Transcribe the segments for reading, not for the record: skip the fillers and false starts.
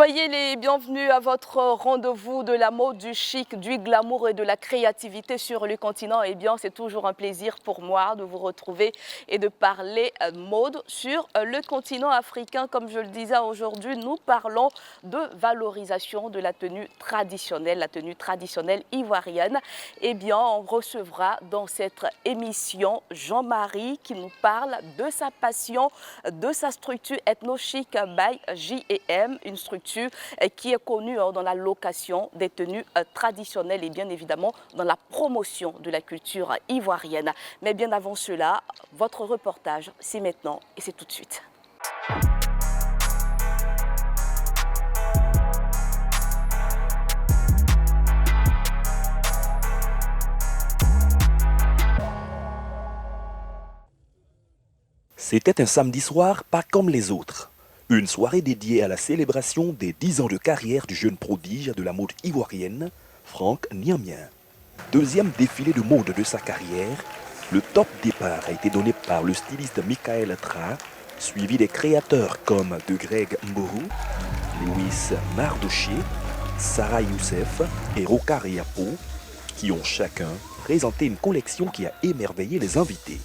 Soyez les bienvenus à votre rendez-vous de la mode, du chic, du glamour et de la créativité sur le continent. Eh bien, c'est toujours un plaisir pour moi de vous retrouver et de parler mode sur le continent africain. Comme je le disais aujourd'hui, nous parlons de valorisation de la tenue traditionnelle ivoirienne. Eh bien, on recevra dans cette émission Jean-Marie qui nous parle de sa passion, de sa structure ethno-chic by J&M, une structure qui est connue dans la location des tenues traditionnelles et bien évidemment dans la promotion de la culture ivoirienne. Mais bien avant cela, votre reportage, c'est maintenant et c'est tout de suite. C'était un samedi soir pas comme les autres. Une soirée dédiée à la célébration des 10 ans de carrière du jeune prodige de la mode ivoirienne, Franck Niamien. Deuxième défilé de mode de sa carrière, le top départ a été donné par le styliste Michael Tra, suivi des créateurs comme De Greg Mbourou, Louis Mardoché, Sarah Youssef et Rokar Yapo, qui ont chacun présenté une collection qui a émerveillé les invités.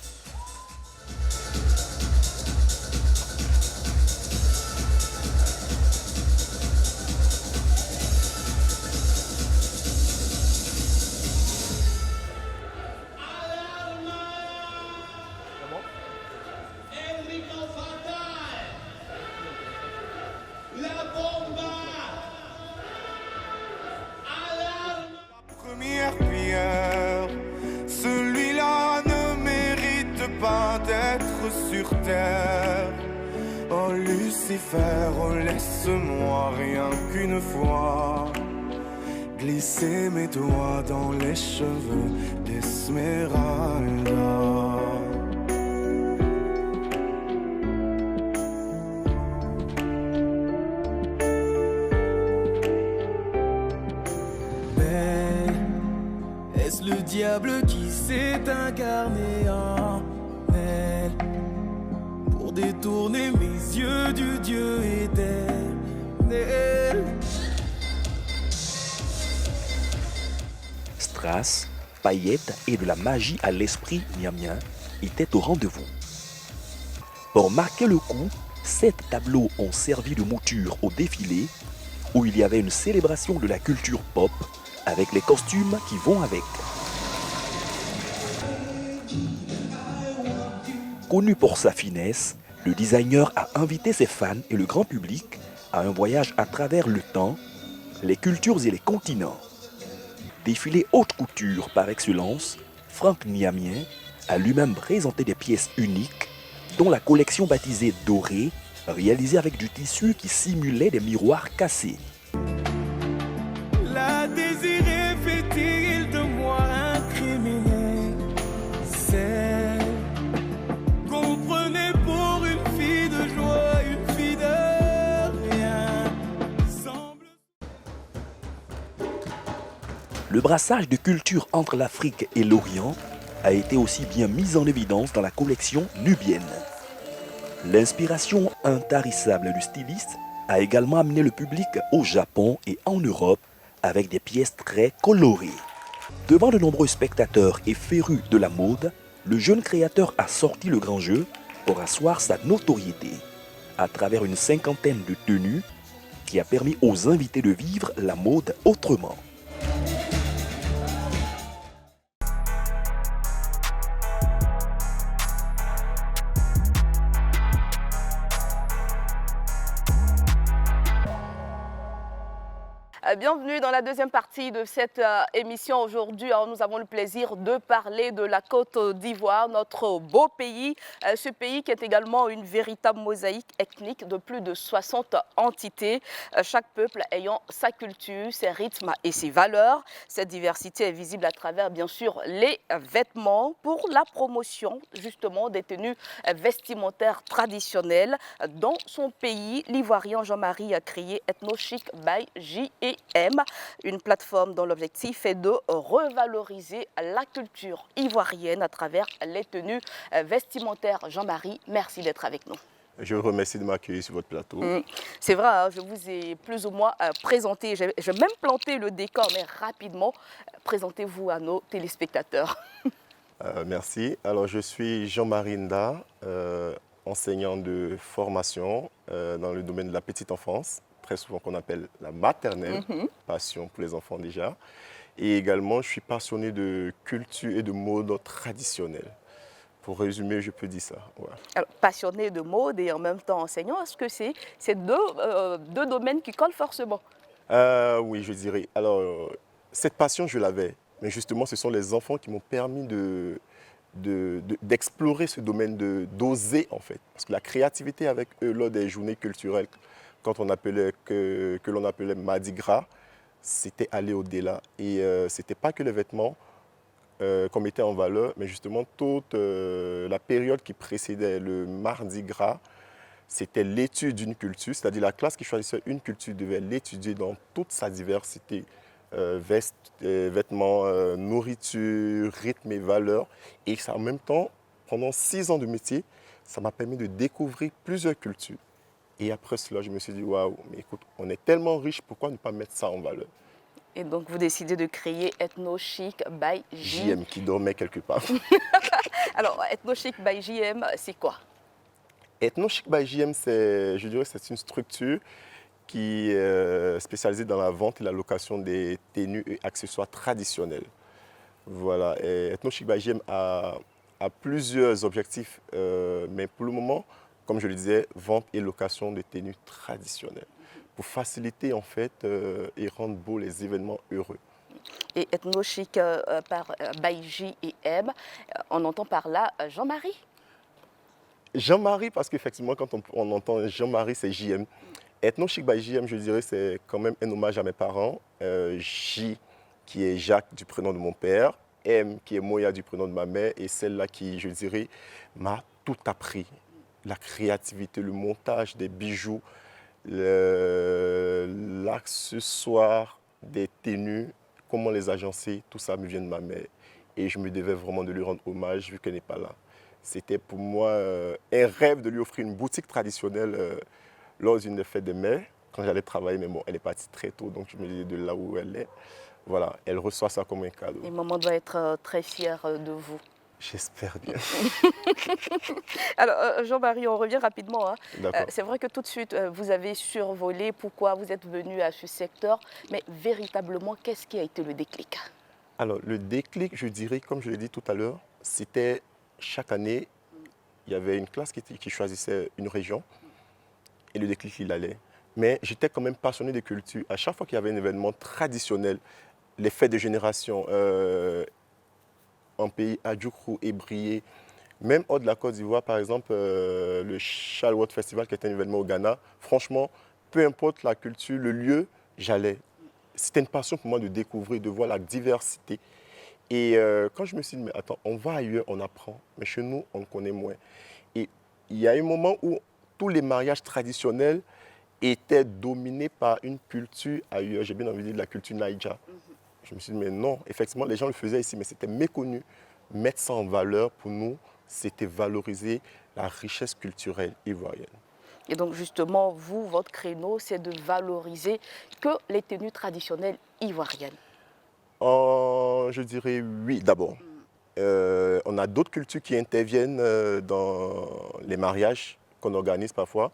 Première pierre, celui-là ne mérite pas d'être sur terre. Oh Lucifer, oh laisse-moi rien qu'une fois glisser mes doigts dans les cheveux d'Esmeralda. Est-ce le diable qui s'est incarné en elle pour détourner mes yeux du Dieu éternel? Strass, paillettes et de la magie à l'esprit niamien étaient au rendez-vous. Pour marquer le coup, 7 tableaux ont servi de mouture au défilé où il y avait une célébration de la culture pop avec les costumes qui vont avec. Connu pour sa finesse, le designer a invité ses fans et le grand public à un voyage à travers le temps, les cultures et les continents. Défilé haute couture par excellence, Franck Niamien a lui-même présenté des pièces uniques, dont la collection baptisée Dorée, réalisée avec du tissu qui simulait des miroirs cassés. La désirée fait-il de moi un criminel? C'est qu'on me prenait pour une fille de joie, une fille de rien. Semble... Le brassage de culture entre l'Afrique et l'Orient a été aussi bien mis en évidence dans la collection nubienne. L'inspiration intarissable du styliste a également amené le public au Japon et en Europe avec des pièces très colorées. Devant de nombreux spectateurs et férus de la mode, le jeune créateur a sorti le grand jeu pour asseoir sa notoriété à travers une cinquantaine de tenues qui a permis aux invités de vivre la mode autrement. Bienvenue dans la deuxième partie de cette émission. Aujourd'hui, nous avons le plaisir de parler de la Côte d'Ivoire, notre beau pays. Ce pays qui est également une véritable mosaïque ethnique de plus de 60 entités. Chaque peuple ayant sa culture, ses rythmes et ses valeurs. Cette diversité est visible à travers, bien sûr, les vêtements pour la promotion, justement, des tenues vestimentaires traditionnelles. Dans son pays, l'Ivoirien Jean-Marie a créé Ethno Chic by J&M, une plateforme dont l'objectif est de revaloriser la culture ivoirienne à travers les tenues vestimentaires. Jean-Marie, merci d'être avec nous. Je vous remercie de m'accueillir sur votre plateau. C'est vrai, hein, je vous ai plus ou moins présenté, j'ai même planté le décor, mais rapidement, présentez-vous à nos téléspectateurs. Merci. Alors, je suis Jean-Marie Nda, enseignant de formation dans le domaine de la petite enfance, très souvent qu'on appelle la maternelle, passion pour les enfants déjà. Et également, je suis passionné de culture et de mode traditionnelle. Pour résumer, je peux dire ça. Ouais. Alors, passionné de mode et en même temps enseignant, est-ce que c'est deux domaines qui collent forcément? Oui, je dirais. Alors, cette passion, je l'avais. Mais justement, ce sont les enfants qui m'ont permis d'explorer ce domaine, d'oser en fait. Parce que la créativité avec eux lors des journées culturelles, quand on appelait, que l'on appelait Mardi Gras, c'était aller au-delà. Et ce n'était pas que les vêtements qu'on mettait en valeur, mais justement toute la période qui précédait le Mardi Gras, c'était l'étude d'une culture, c'est-à-dire la classe qui choisissait une culture devait l'étudier dans toute sa diversité, vêtements, nourriture, rythme et valeurs. Et ça, en même temps, pendant 6 ans de métier, ça m'a permis de découvrir plusieurs cultures. Et après cela, je me suis dit, waouh, mais écoute, on est tellement riche, pourquoi ne pas mettre ça en valeur? Et donc, vous décidez de créer Ethno Chic by JM qui dormait quelque part. Alors, Ethno Chic by JM, c'est quoi? Ethno Chic by JM, je dirais, c'est une structure qui est spécialisée dans la vente et la location des tenues et accessoires traditionnels. Voilà, et Ethno Chic by JM a plusieurs objectifs, mais pour le moment, comme je le disais, vente et location de tenues traditionnelles, pour faciliter en fait et rendre beaux les événements heureux. Et Ethno Chic by JM, on entend par là Jean-Marie? Jean-Marie, parce qu'effectivement, quand on entend Jean-Marie, c'est JM. Ethno Chic by JM, je dirais, c'est quand même un hommage à mes parents. J, qui est Jacques, du prénom de mon père. M, qui est Moya, du prénom de ma mère. Et celle-là qui, je dirais, m'a tout appris. La créativité, le montage des bijoux, l'accessoire, des tenues, comment les agencer, tout ça me vient de ma mère. Et je me devais vraiment de lui rendre hommage vu qu'elle n'est pas là. C'était pour moi un rêve de lui offrir une boutique traditionnelle lors d'une des fêtes de mai, quand j'allais travailler. Mais bon, elle est partie très tôt, donc je me disais de là où elle est. Voilà, elle reçoit ça comme un cadeau. Et maman doit être très fière de vous. J'espère bien. Alors, Jean-Marie, on revient rapidement. Hein. D'accord. C'est vrai que tout de suite, vous avez survolé pourquoi vous êtes venu à ce secteur, mais véritablement, qu'est-ce qui a été le déclic? Alors, le déclic, je dirais, comme je l'ai dit tout à l'heure, c'était chaque année, il y avait une classe qui choisissait une région et le déclic, il allait. Mais j'étais quand même passionné de culture. À chaque fois qu'il y avait un événement traditionnel, les fêtes de génération, en pays Adjoukrou et Brié, même hors de la Côte d'Ivoire, par exemple, le Charlotte Festival, qui est un événement au Ghana, franchement, peu importe la culture, le lieu, j'allais. C'était une passion pour moi de découvrir, de voir la diversité. Et quand je me suis dit, mais attends, on va ailleurs, on apprend, mais chez nous, on connaît moins. Et il y a un moment où tous les mariages traditionnels étaient dominés par une culture ailleurs. J'ai bien envie de dire la culture Naïdja. Je me suis dit, mais non, effectivement, les gens le faisaient ici, mais c'était méconnu. Mettre ça en valeur, pour nous, c'était valoriser la richesse culturelle ivoirienne. Et donc, justement, vous, votre créneau, c'est de valoriser que les tenues traditionnelles ivoiriennes. Je dirais oui, d'abord. On a d'autres cultures qui interviennent dans les mariages qu'on organise parfois.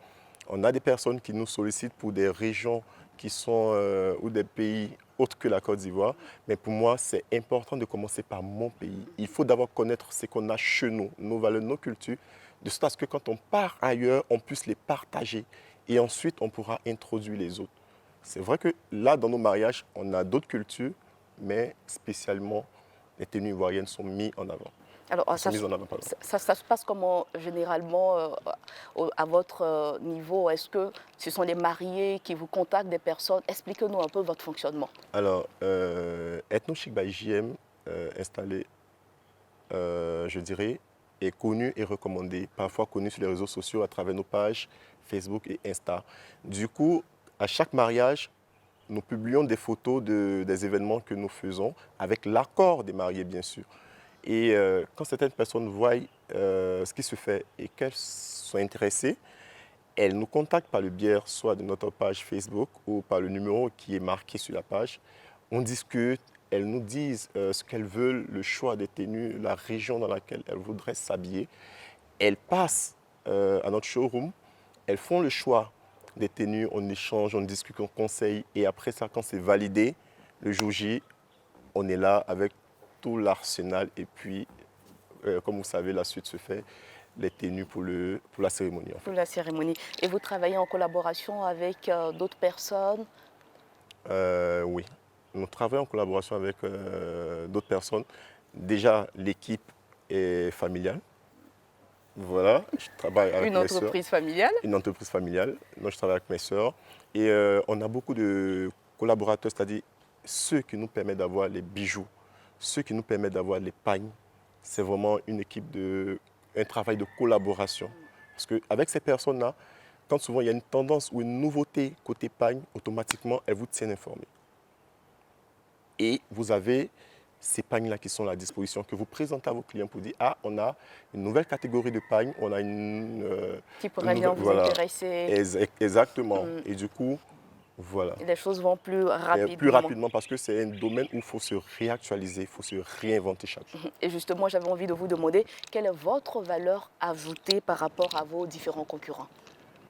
On a des personnes qui nous sollicitent pour des régions qui sont ou des pays autres que la Côte d'Ivoire. Mais pour moi, c'est important de commencer par mon pays. Il faut d'abord connaître ce qu'on a chez nous, nos valeurs, nos cultures, de sorte à ce que quand on part ailleurs, on puisse les partager. Et ensuite, on pourra introduire les autres. C'est vrai que là, dans nos mariages, on a d'autres cultures, mais spécialement, les tenues ivoiriennes sont mises en avant. Alors, ça se passe comment généralement à votre niveau? Est-ce que ce sont les mariés qui vous contactent, des personnes? Expliquez-nous un peu votre fonctionnement. Alors, Ethno Chic by JM, installé, je dirais, est connu et recommandé, parfois connu sur les réseaux sociaux à travers nos pages Facebook et Insta. Du coup, à chaque mariage, nous publions des photos des événements que nous faisons avec l'accord des mariés, bien sûr. Et quand certaines personnes voient ce qui se fait et qu'elles sont intéressées, elles nous contactent par le biais soit de notre page Facebook ou par le numéro qui est marqué sur la page. On discute, elles nous disent ce qu'elles veulent, le choix des tenues, la région dans laquelle elles voudraient s'habiller. Elles passent à notre showroom, elles font le choix des tenues, on échange, on discute, on conseille. Et après ça, quand c'est validé, le jour J, on est là avec tout l'arsenal. Et puis, comme vous savez, la suite se fait, les tenues pour la cérémonie. En fait. Pour la cérémonie. Et vous travaillez en collaboration avec d'autres personnes? Oui, nous travaillons en collaboration avec d'autres personnes. Déjà, l'équipe est familiale. Voilà, je travaille avec Une entreprise familiale? Une entreprise familiale. Donc, je travaille avec mes sœurs. Et on a beaucoup de collaborateurs, c'est-à-dire ceux qui nous permettent d'avoir les bijoux, ceux qui nous permettent d'avoir les pagnes. C'est vraiment une équipe un travail de collaboration. Parce qu'avec ces personnes-là, quand souvent il y a une tendance ou une nouveauté côté pagne, automatiquement, elles vous tiennent informés. Et vous avez ces pagnes-là qui sont à la disposition, que vous présentez à vos clients pour dire « Ah, on a une nouvelle catégorie de pagnes, on a une… qui pourrait bien vous intéresser. » Exactement. Et du coup, voilà. Et les choses vont plus rapidement. Plus rapidement parce que c'est un domaine où il faut se réactualiser, il faut se réinventer chaque jour. Et justement, j'avais envie de vous demander quelle est votre valeur ajoutée par rapport à vos différents concurrents?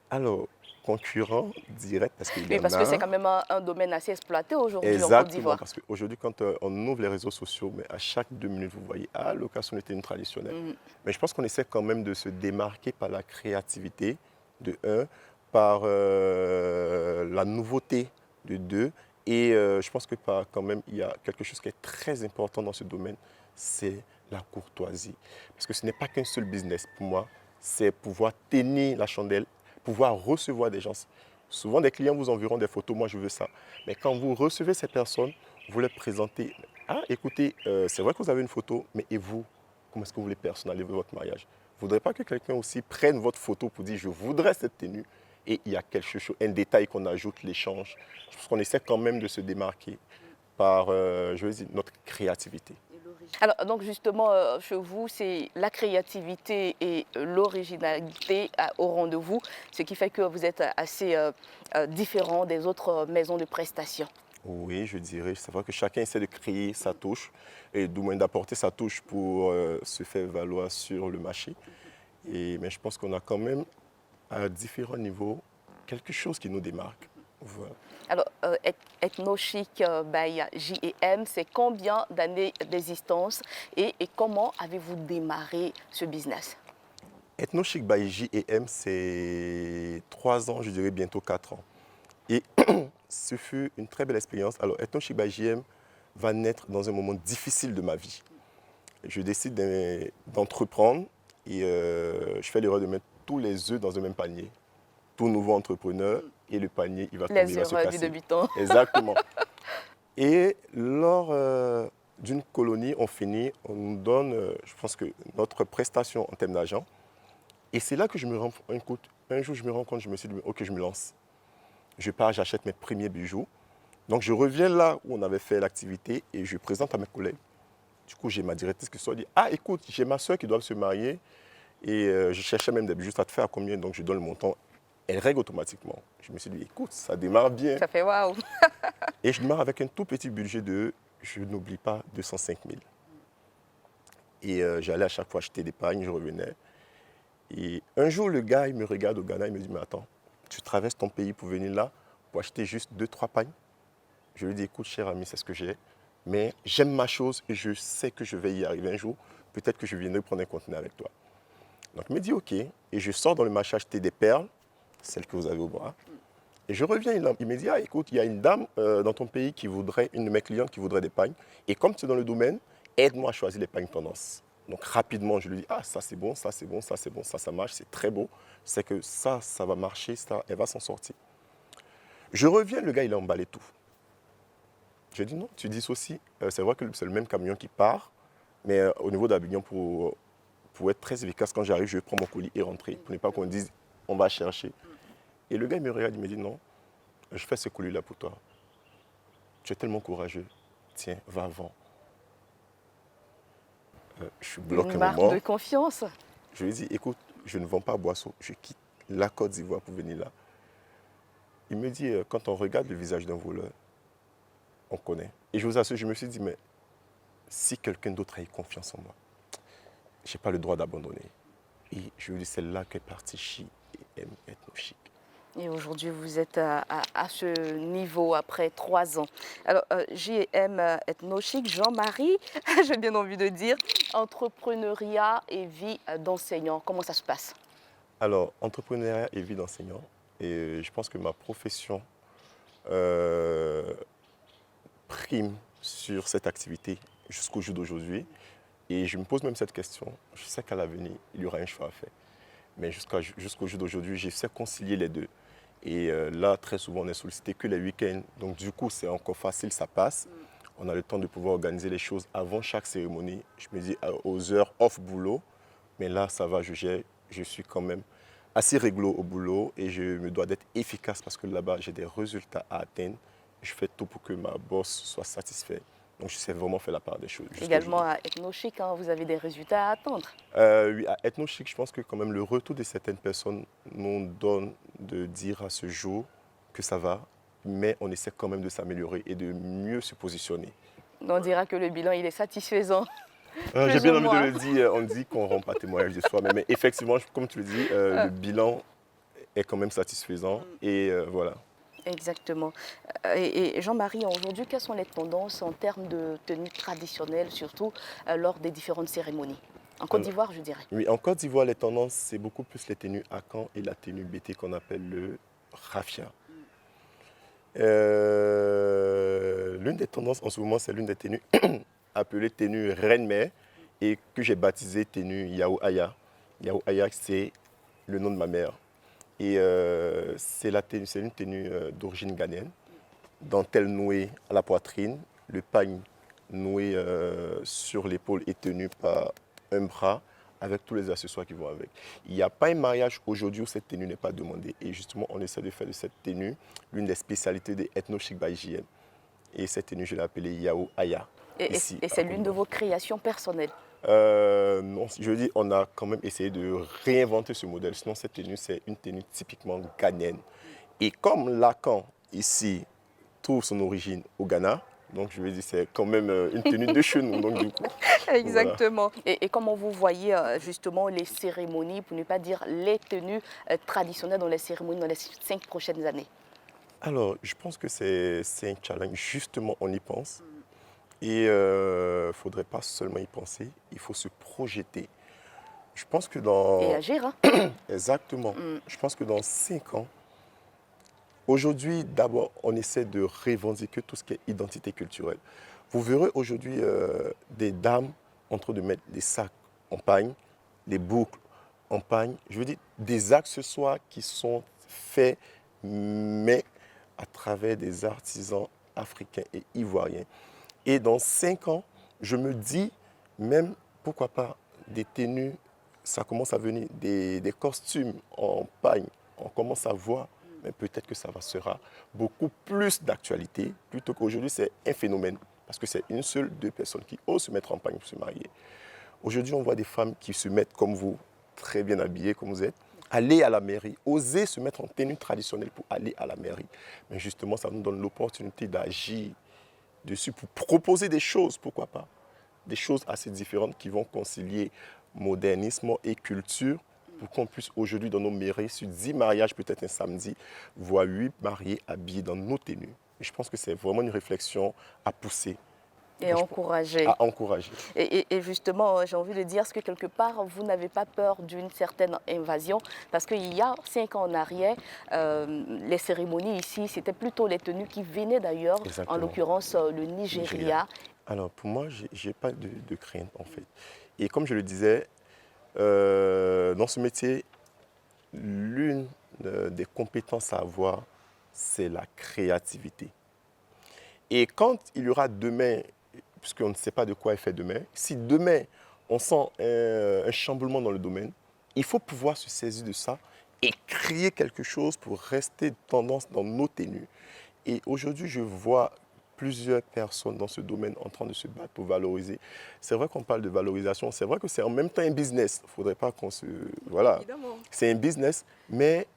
Alors, concurrents direct parce qu'il y en a. Parce que c'est quand même un domaine assez exploité aujourd'hui en Côte d'Ivoire. Parce qu'aujourd'hui, quand on ouvre les réseaux sociaux, mais à chaque 2 minutes, vous voyez, location des tenues traditionnelles. Mais je pense qu'on essaie quand même de se démarquer par la créativité, de 1, par la nouveauté, de 2. Et je pense que quand même, il y a quelque chose qui est très important dans ce domaine, c'est la courtoisie. Parce que ce n'est pas qu'un seul business pour moi, c'est pouvoir tenir la chandelle, pouvoir recevoir des gens. Souvent, des clients vous enverront des photos, moi je veux ça. Mais quand vous recevez ces personnes, vous les présentez. Ah, écoutez, c'est vrai que vous avez une photo, mais et vous, comment est-ce que vous voulez personnaliser votre mariage? Vous ne voudrez pas que quelqu'un aussi prenne votre photo pour dire je voudrais cette tenue et il y a quelque chose, un détail qu'on ajoute, l'échange. Je pense qu'on essaie quand même de se démarquer par, je veux dire, notre créativité. Alors, donc justement, chez vous, c'est la créativité et l'originalité au rendez-vous, ce qui fait que vous êtes assez différent des autres maisons de prestations. Oui, je dirais. C'est vrai que chacun essaie de créer sa touche et du moins d'apporter sa touche pour se faire valoir sur le marché. Mais je pense qu'on a quand même, à différents niveaux, quelque chose qui nous démarque. Voilà. Alors, Ethnochic by J&M, c'est combien d'années d'existence et comment avez-vous démarré ce business? Ethnochic by J&M, c'est 3 ans, je dirais bientôt 4 ans. Et ce fut une très belle expérience. Alors, Ethnochic by J&M va naître dans un moment difficile de ma vie. Je décide d'entreprendre et je fais l'erreur de mettre tous les œufs dans un même panier. Tout nouveau entrepreneur et le panier, il va tomber, il va se casser. Les erreurs du débutant. Exactement. Et lors d'une colonie, on nous donne, je pense que notre prestation en termes d'argent. Et c'est là que je me rends compte, un jour je me rends compte, je me suis dit, ok, je me lance. Je pars, j'achète mes premiers bijoux. Donc je reviens là où on avait fait l'activité et je présente à mes collègues. Du coup, j'ai ma directrice qui sort dit, écoute, j'ai ma soeur qui doit se marier et je cherchais même des bijoux, ça te fait à combien? Donc je donne le montant. Elle règle automatiquement. Je me suis dit, écoute, ça démarre bien. Ça fait waouh. Et je démarre avec un tout petit budget de, je n'oublie pas, 205 000. Et j'allais à chaque fois acheter des pagnes, je revenais. Et un jour, le gars, il me regarde au Ghana, il me dit, mais attends, tu traverses ton pays pour venir là, pour acheter juste 2-3 pagnes? Je lui dis, écoute, cher ami, c'est ce que j'ai. Mais j'aime ma chose et je sais que je vais y arriver un jour. Peut-être que je viendrai prendre un conteneur avec toi. Donc il me dit, ok. Et je sors dans le marché acheter des perles, celle que vous avez au bras. Et je reviens, il me dit, écoute, il y a une dame dans ton pays qui voudrait, une de mes clientes qui voudrait des pagnes. Et comme tu es dans le domaine, aide-moi à choisir les pagnes tendance. Donc rapidement, je lui dis, ça c'est bon, ça c'est bon, ça c'est bon, ça marche, c'est très beau. C'est que ça va marcher, ça, elle va s'en sortir. Je reviens, le gars, il a emballé tout. Je dis, non, tu dissocies. C'est vrai que c'est le même camion qui part, mais au niveau d'Abidjan, pour être très efficace, quand j'arrive, je prends mon colis et rentrer, pour ne pas qu'on dise, on va chercher. Et le gars, il me regarde, il me dit, non, je fais ce colis-là pour toi. Tu es tellement courageux. Tiens, va avant. Je suis bloqué un moment. Une marque de confiance. Je lui dis, écoute, je ne vends pas à Boisseau, je quitte. la Côte d'Ivoire pour venir là. Il me dit, quand on regarde le visage d'un voleur, on connaît. Et je vous assure, je me suis dit, mais si quelqu'un d'autre a eu confiance en moi, je n'ai pas le droit d'abandonner. Et je lui dis, c'est là qu'est parti JM Ethno-Chic. Et aujourd'hui, vous êtes à ce niveau après 3 ans. Alors, JM Ethno-Chic, Jean-Marie, j'ai bien envie de dire, entrepreneuriat et vie d'enseignant, comment ça se passe? Alors, entrepreneuriat et vie d'enseignant, et je pense que ma profession prime sur cette activité jusqu'au jour d'aujourd'hui. Et je me pose même cette question. Je sais qu'à l'avenir, il y aura un choix à faire. Mais jusqu'au jour d'aujourd'hui, je sais concilier les deux. Et là, très souvent, on est sollicité que les week-ends. Donc du coup, c'est encore facile, ça passe. On a le temps de pouvoir organiser les choses avant chaque cérémonie. Je me dis aux heures off boulot. Mais là, ça va, je suis quand même assez réglo au boulot. Et je me dois d'être efficace parce que là-bas, j'ai des résultats à atteindre. Je fais tout pour que ma boss soit satisfaite. Donc, je sais vraiment faire la part des choses. Également à Ethno-Chic, hein, vous avez des résultats à attendre. Oui, à Ethno-Chic, je pense que quand même le retour de certaines personnes nous donne de dire à ce jour que ça va, mais on essaie quand même de s'améliorer et de mieux se positionner. On dira que le bilan, il est satisfaisant. J'ai bien envie de le dire, on dit qu'on ne rend pas témoignage de soi, mais effectivement, comme tu le dis, le bilan est quand même satisfaisant et voilà. Exactement. Et Jean-Marie, aujourd'hui, quelles sont les tendances en termes de tenue traditionnelle, surtout lors des différentes cérémonies? En Côte d'Ivoire, je dirais. Oui, en Côte d'Ivoire, les tendances, c'est beaucoup plus les tenues Akan et la tenue BT qu'on appelle le raffia. L'une des tendances en ce moment, c'est l'une des tenues appelée tenue Reine-Mère et que j'ai baptisée tenue Yao Aya. Yao Aya, c'est le nom de ma mère. Et c'est une tenue d'origine ghanéenne, dentelle nouée à la poitrine, le pagne noué sur l'épaule et tenu par un bras avec tous les accessoires qui vont avec. Il n'y a pas un mariage aujourd'hui où cette tenue n'est pas demandée. Et justement, on essaie de faire de cette tenue l'une des spécialités des Ethno-Chic by JM. Et cette tenue, je l'ai appelée Yao Aya. Et c'est l'une de vos créations personnelles? Non, je dis, on a quand même essayé de réinventer ce modèle. Sinon, cette tenue, c'est une tenue typiquement ghanéenne. Et comme Lacan, ici, trouve son origine au Ghana, donc je vais dire, c'est quand même une tenue de chez nous. Donc, du coup, exactement. Voilà. Et comment vous voyez justement les cérémonies, pour ne pas dire les tenues traditionnelles dans les cérémonies dans les 5 prochaines années? Alors, je pense que c'est un challenge. Justement, on y pense. Et il ne faudrait pas seulement y penser, il faut se projeter. Je pense que dans... Et agir, hein? Exactement. Je pense que dans 5 ans, aujourd'hui, d'abord, on essaie de revendiquer tout ce qui est identité culturelle. Vous verrez aujourd'hui des dames en train de mettre des sacs en pagne, des boucles en pagne. Je veux dire, des accessoires qui sont faits, mais à travers des artisans africains et ivoiriens. Et dans 5 ans, je me dis, même, pourquoi pas, des tenues, ça commence à venir, des costumes en pagne, on commence à voir, mais peut-être que ça sera beaucoup plus d'actualité, plutôt qu'aujourd'hui, c'est un phénomène, parce que c'est une seule, 2 personnes qui osent se mettre en pagne pour se marier. Aujourd'hui, on voit des femmes qui se mettent comme vous, très bien habillées comme vous êtes, aller à la mairie, oser se mettre en tenue traditionnelle pour aller à la mairie. Mais justement, ça nous donne l'opportunité d'agir dessus pour proposer des choses, pourquoi pas, des choses assez différentes qui vont concilier modernisme et culture pour qu'on puisse aujourd'hui dans nos mairies, sur 10 mariages peut-être un samedi, voir 8 mariés habillés dans nos tenues. Et je pense que c'est vraiment une réflexion à pousser. Et à encourager. À encourager. Et justement, j'ai envie de dire, est-ce que quelque part, vous n'avez pas peur d'une certaine invasion? Parce qu'il y a 5 ans en arrière, les cérémonies ici, c'était plutôt les tenues qui venaient d'ailleurs, en l'occurrence le Nigeria. Alors pour moi, je n'ai pas de crainte en fait. Et comme je le disais, dans ce métier, l'une des compétences à avoir, c'est la créativité. Et quand il y aura demain, puisqu'on ne sait pas de quoi est fait demain, si demain on sent un chamboulement dans le domaine, il faut pouvoir se saisir de ça et créer quelque chose pour rester tendance dans nos tenues. Et aujourd'hui, je vois plusieurs personnes dans ce domaine en train de se battre pour valoriser. C'est vrai qu'on parle de valorisation, c'est vrai que c'est en même temps un business. Il ne faudrait pas qu'on se... Voilà, c'est un business, mais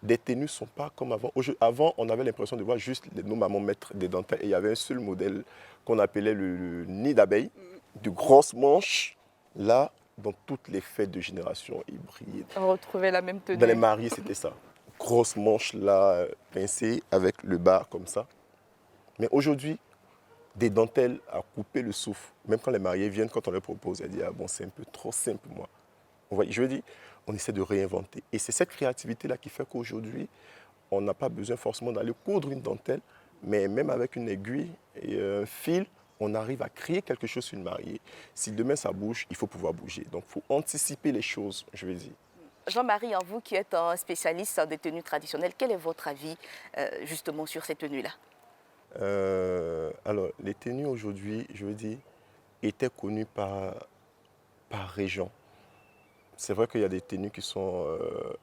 des tenues ne sont pas comme avant. Avant, on avait l'impression de voir juste nos mamans mettre des dentelles et il y avait un seul modèle qu'on appelait le nid d'abeille, de grosses manches. Là, dans toutes les fêtes de génération, ils brillaient. On retrouvait la même tenue. Dans les mariés, c'était ça. Grosse manche là, pincée avec le bas comme ça. Mais aujourd'hui, des dentelles à couper le souffle. Même quand les mariés viennent, quand on leur propose, elles disent ah bon, c'est un peu trop simple moi. Je veux dire, on essaie de réinventer. Et c'est cette créativité-là qui fait qu'aujourd'hui, on n'a pas besoin forcément d'aller coudre une dentelle, mais même avec une aiguille et un fil, on arrive à créer quelque chose sur une mariée. Si demain ça bouge, il faut pouvoir bouger. Donc il faut anticiper les choses, je veux dire. Jean-Marie, vous qui êtes un spécialiste des tenues traditionnelles, quel est votre avis justement sur ces tenues-là? Alors, les tenues aujourd'hui, je veux dire, étaient connues par région. C'est vrai qu'il y a des tenues qui sont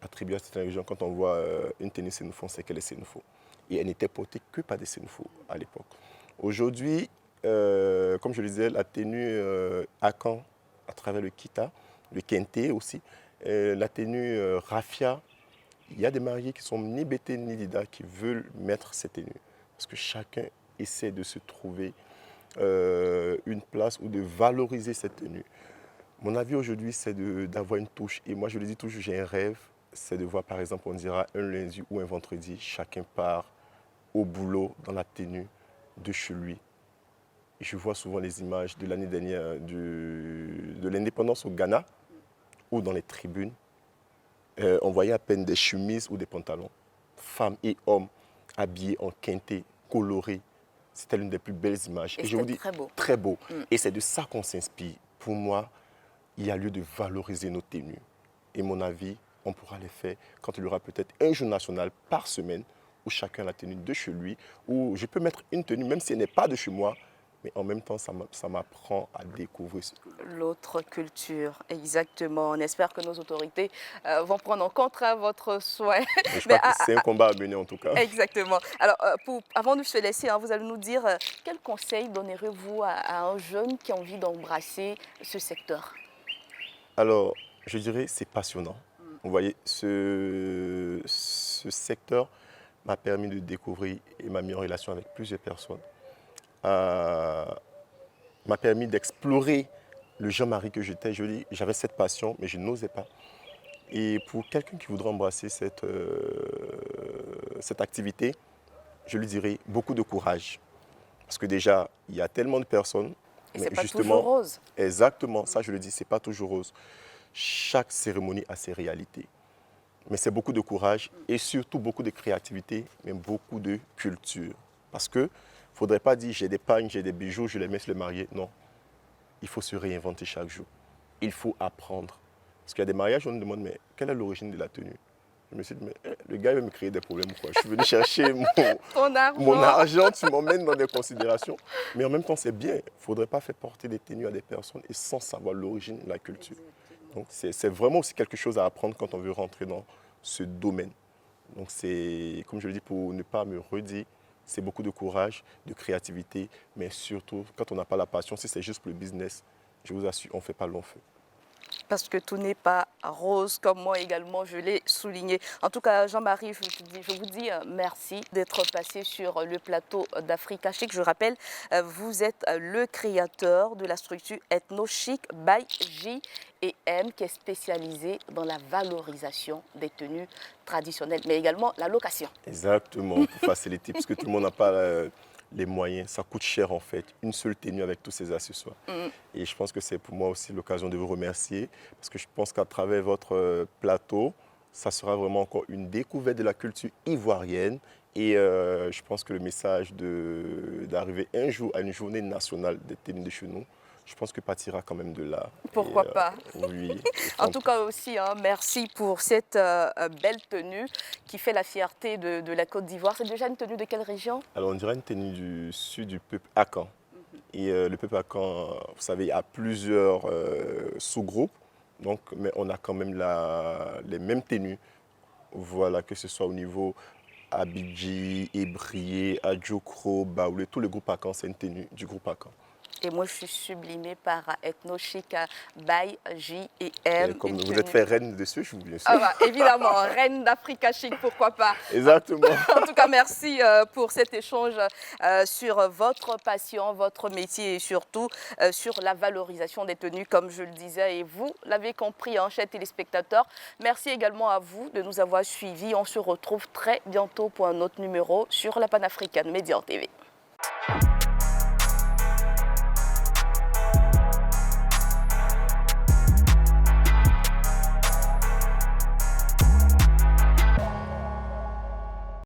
attribuées à certaines régions. Quand on voit une tenue Sénoufo, on sait qu'elle est Sénoufo. Et elle n'était portée que par des Sénoufo à l'époque. Aujourd'hui, comme je le disais, la tenue Akan à travers le Kita, le Kente aussi, la tenue Raffia, il y a des mariés qui sont ni Bété ni Dida qui veulent mettre ces tenues. Parce que chacun essaie de se trouver une place ou de valoriser cette tenue. Mon avis aujourd'hui, c'est d'avoir une touche. Et moi, je le dis toujours, j'ai un rêve, c'est de voir, par exemple, on dira un lundi ou un vendredi, chacun part au boulot dans la tenue de chez lui. Et je vois souvent les images de l'année dernière de l'indépendance au Ghana ou dans les tribunes. On voyait à peine des chemises ou des pantalons. Femmes et hommes habillés en quinté, colorés. C'était l'une des plus belles images. Et je vous dis, très beau. Très beau. Et c'est de ça qu'on s'inspire. Pour moi, il y a lieu de valoriser nos tenues. Et mon avis, on pourra les faire quand il y aura peut-être un jour national par semaine où chacun a la tenue de chez lui, où je peux mettre une tenue, même si elle n'est pas de chez moi, mais en même temps, ça m'apprend à découvrir l'autre culture, exactement. On espère que nos autorités vont prendre en compte votre souhait. Je crois que c'est un combat à mener en tout cas. Exactement. Alors, avant de se laisser, vous allez nous dire quel conseil donnerez-vous à un jeune qui a envie d'embrasser ce secteur? Alors, je dirais c'est passionnant. Vous voyez, ce secteur m'a permis de découvrir et m'a mis en relation avec plusieurs personnes. M'a permis d'explorer le Jean-Marie que j'étais. J'avais cette passion, mais je n'osais pas. Et pour quelqu'un qui voudrait embrasser cette activité, je lui dirais beaucoup de courage. Parce que déjà, il y a tellement de personnes. Et c'est pas toujours rose. Exactement, ça je le dis, c'est pas toujours rose. Chaque cérémonie a ses réalités. Mais c'est beaucoup de courage et surtout beaucoup de créativité, mais beaucoup de culture. Parce que il ne faudrait pas dire j'ai des pagnes, j'ai des bijoux, je les mets sur le marié. Non, il faut se réinventer chaque jour. Il faut apprendre. Parce qu'il y a des mariages où on me demande mais quelle est l'origine de la tenue? Je me suis dit mais le gars va me créer des problèmes ou quoi? Je suis venu chercher mon argent, tu m'emmènes dans des considérations. Mais en même temps c'est bien. Il ne faudrait pas faire porter des tenues à des personnes et sans savoir l'origine de la culture. Donc c'est vraiment aussi quelque chose à apprendre quand on veut rentrer dans ce domaine. Donc c'est, comme je le dis, pour ne pas me redire, c'est beaucoup de courage, de créativité, mais surtout, quand on n'a pas la passion, si c'est juste pour le business, je vous assure, on ne fait pas long feu. Parce que tout n'est pas rose, comme moi également, je l'ai souligné. En tout cas, Jean-Marie, je vous dis merci d'être passé sur le plateau d'Africa Chic. Je rappelle, vous êtes le créateur de la structure Ethno Chic by J&M, qui est spécialisée dans la valorisation des tenues traditionnelles, mais également la location. Exactement, pour faciliter, parce que tout le monde n'a pas les moyens. Ça coûte cher en fait, une seule tenue avec tous ces accessoires. Et je pense que c'est pour moi aussi l'occasion de vous remercier, parce que je pense qu'à travers votre plateau, ça sera vraiment encore une découverte de la culture ivoirienne. Et je pense que le message d'arriver un jour à une journée nationale des tenues de chez nous, je pense que partira quand même de là. Pourquoi pas? Oui. En tout cas aussi, merci pour cette belle tenue qui fait la fierté de la Côte d'Ivoire. C'est déjà une tenue de quelle région? Alors on dirait une tenue du sud du peuple Akan. Et le peuple Akan, vous savez, il y a plusieurs sous-groupes. Donc, mais on a quand même les mêmes tenues. Voilà, que ce soit au niveau Abidji, Ébrié, Adjokro, Baoulé, tous les groupes Akan, c'est une tenue du groupe Akan. Et moi, je suis sublimée par Ethno Chic by J&M. Comme vous êtes fait reine dessus, je vous bien sûr. Ah bah, évidemment, reine d'Africa Chic, pourquoi pas. Exactement. En tout cas, merci pour cet échange sur votre passion, votre métier et surtout sur la valorisation des tenues, comme je le disais. Et vous l'avez compris, hein, chers téléspectateurs. Merci également à vous de nous avoir suivis. On se retrouve très bientôt pour un autre numéro sur la Panafricaine Média TV.